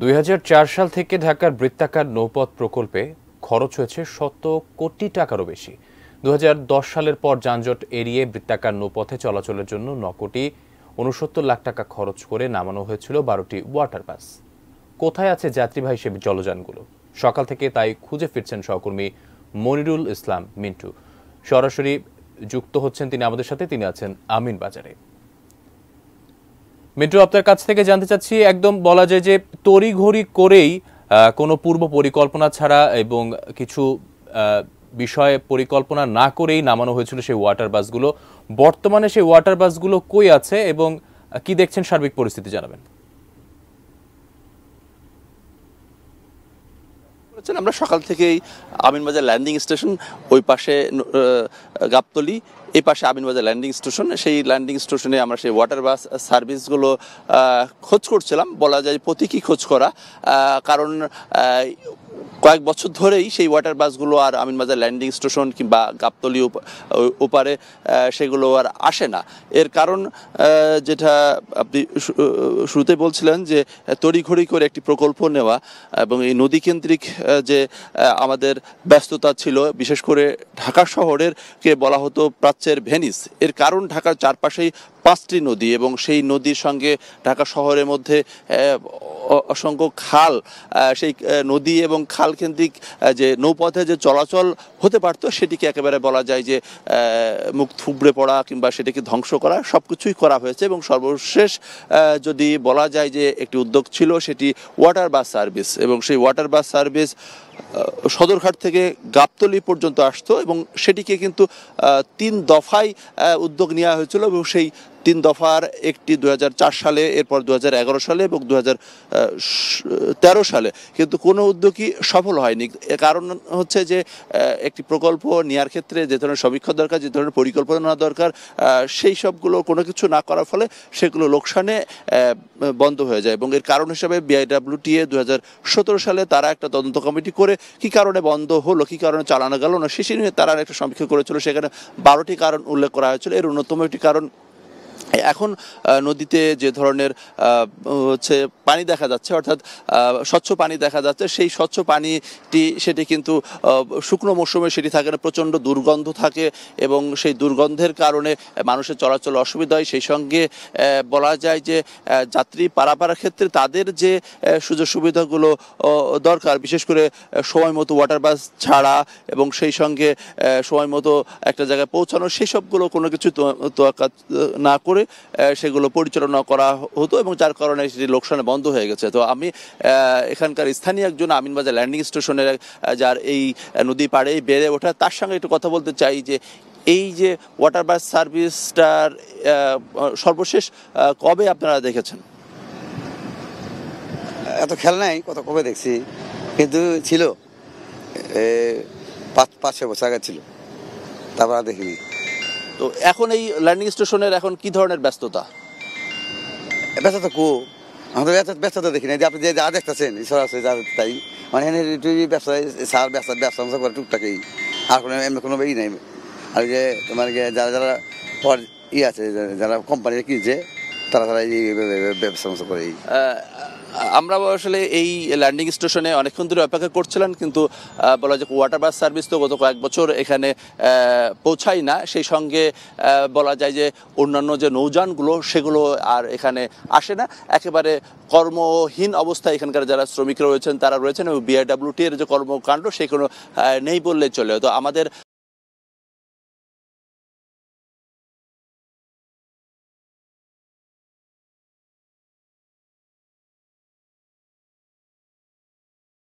২০০৪ সাল থেকে ঢাকার বৃত্তাকার নৌপথ প্রকল্পে খরচ হয়েছে শত কোটি টাকারও বেশি। ২০১০ সালের পর যানজট এড়িয়ে বৃত্তাকার নৌপথে চলাচলের জন্য ৯ কোটি ৬৯ লাখ টাকা খরচ করে নামানো হয়েছিল ১২টি ওয়াটার বাস। কোথায় আছে যাত্রীবাহী সে জলযানগুলো? সকাল থেকে তাই খুঁজে ফিরছেন সহকর্মী মনিরুল ইসলাম মিন্টু। সরাসরি যুক্ত হচ্ছেন তিনি আমাদের সাথে। তিনি আছেন আমিন বাজারে। মিন্টু, আপনার কাছ থেকে জানতে চাচ্ছি, একদম বলা যায় যে তড়িঘড়ি করেই কোনো পূর্ব পরিকল্পনা ছাড়া এবং কিছু বিষয়ে পরিকল্পনা না করেই নামানো হয়েছিল সেই ওয়াটার বাসগুলো। বর্তমানে সেই ওয়াটার বাসগুলো কই আছে এবং কি দেখছেন সার্বিক পরিস্থিতি জানাবেন। আমরা সকাল থেকেই আমিনবাজার ল্যান্ডিং স্টেশন, ওই পাশে গাবতলী, এই পাশে আমিনবাজার ল্যান্ডিং স্টেশন, সেই ল্যান্ডিং স্টেশনে আমরা সেই ওয়াটার বাস সার্ভিসগুলো খোঁজ করছিলাম। বলা যায় প্রতীকী খোঁজ করা, কারণ কয়েক বছর ধরেই সেই ওয়াটার বাসগুলো আর আমিনবাজার ল্যান্ডিং স্টেশন কিংবা গাবতলী ওপারে সেগুলো আর আসে না। এর কারণ যেটা আপনি শুরুতে বলছিলেন যে তড়িঘড়ি করে একটি প্রকল্প নেওয়া এবং এই নদীকেন্দ্রিক যে আমাদের ব্যস্ততা ছিল, বিশেষ করে ঢাকা শহরের কে বলা হতো প্রাচ্যের ভেনিস। এর কারণ ঢাকার চারপাশেই 5টি নদী এবং সেই নদীর সঙ্গে ঢাকা শহরের মধ্যে অসংখ্য খাল। সেই নদী এবং খাল কেন্দ্রিক যে নৌপথে যে চলাচল হতে পারতো সেটিকে একেবারে বলা যায় যে মুখ থুবড়ে পড়া কিংবা সেটিকে ধ্বংস করা সব কিছুই করা হয়েছে। এবং সর্বশেষ যদি বলা যায় যে একটি উদ্যোগ ছিল, সেটি ওয়াটার বাস সার্ভিস। এবং সেই ওয়াটার বাস সার্ভিস সদরঘাট থেকে গাবতলী পর্যন্ত আসতো এবং সেটিকে কিন্তু 3 দফায় উদ্যোগ নেওয়া হয়েছিল। এবং সেই 3 দফার একটি 2004 সালে, এরপর 2011 সালে এবং 2013 সালে, কিন্তু কোনো উদ্যোগই সফল হয়নি। কারণ হচ্ছে যে একটি প্রকল্প নেওয়ার ক্ষেত্রে যে ধরনের সমীক্ষা দরকার, যে ধরনের পরিকল্পনা দরকার, সেই সবগুলো কোনো কিছু না করার ফলে সেগুলো লোকসানে বন্ধ হয়ে যায়। এবং এর কারণ হিসাবে BIWTA 2017 সালে তারা একটা তদন্ত কমিটি করে কী কারণে বন্ধ হলো, কী কারণে চালানো গেল না, সে নিয়ে তারা একটা সমীক্ষা করেছিল। সেখানে 12টি কারণ উল্লেখ করা হয়েছিল। এর অন্যতম একটি কারণ, এখন নদীতে যে ধরনের পানি দেখা যাচ্ছে, অর্থাৎ স্বচ্ছ পানি দেখা যাচ্ছে, সেই স্বচ্ছ পানিটি সেটি কিন্তু শুকনো মৌসুমে সেটি থাকে না, প্রচণ্ড দুর্গন্ধ থাকে এবং সেই দুর্গন্ধের কারণে মানুষের চলাচল অসুবিধা হয়। সেই সঙ্গে বলা যায় যে যাত্রী পারাপারের ক্ষেত্রে তাদের যে সুযোগ সুবিধাগুলো দরকার, বিশেষ করে সময় মতো ওয়াটার বাস ছাড়া এবং সেই সঙ্গে সময় মতো একটা জায়গায় পৌঁছানো, সেই সবগুলো কোনো কিছু তোয়াক্কা না করে সেগুলো পরিচালনা করা হতো এবং যার কারণে সেটি লোকসানে বন্ধ হয়ে গেছে। তো আমি এখানকার স্থানীয় একজন, আমিনবাজার ল্যান্ডিং স্টেশনের যার এই নদী পাড়ে বেড়ে ওঠা, তার সঙ্গে একটু কথা বলতে চাই যে এই যে ওয়াটার বাস সার্ভিসটার সর্বশেষ কবে আপনারা দেখেছেন? এত খেয়াল নাই কবে দেখছি, কিন্তু ছিল 5-6 বছর আগে ছিল, তারপর আর দেখিনি। তো এখন এই ল্যান্ডিং স্টেশনের এখন কি ধরনের ব্যস্ততা? ব্যস্ততা আমাদের ব্যস্ততা দেখি না, যে আপনি যে যা দেখতেছেন সরাসরি যা তাই, মানে ব্যবসা করে টুকটাকেই, আর এমনি কোনো ই নেই। আর যে তোমার যারা আছে, যারা কোম্পানি কিনছে, তারা এই ব্যবসা করে। আমরা আসলে এই ল্যান্ডিং স্টেশনে অনেকক্ষণ ধরে অপেক্ষা করছিলাম, কিন্তু বলা যায় ওয়াটার বাস সার্ভিস তো গত কয়েক বছর এখানে পৌঁছায় না। সেই সঙ্গে বলা যায় যে অন্যান্য যে নৌযানগুলো সেগুলো আর এখানে আসে না। একেবারে কর্মহীন অবস্থায় এখানকার যারা শ্রমিকরা রয়েছেন তারা রয়েছেন এবং BIWTA এর যে কর্মকাণ্ড সেগুলো নেই বললেই চলে। তো আমাদের